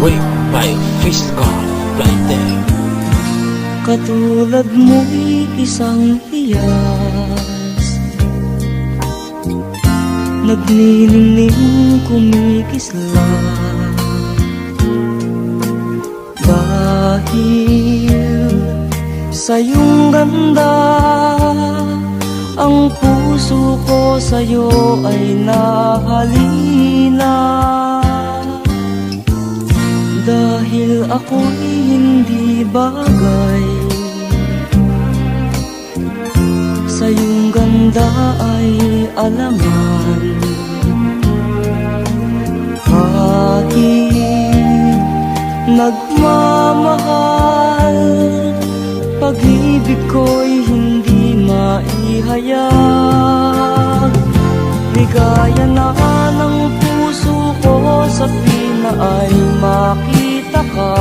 with my physical right there. Katulad mo'y isang hiyas, nagniningning kumikislang. Dahil sa iyong ganda, ang puso ko sa'yo ay nahalina. Dahil ako'y hindi bagay, sa iyong ganda ay alaman. Kahit nagmamahal, pag-ibig ko'y hindi maihayag. Ligaya na ng puso ko sa tuwing na ay makita ka.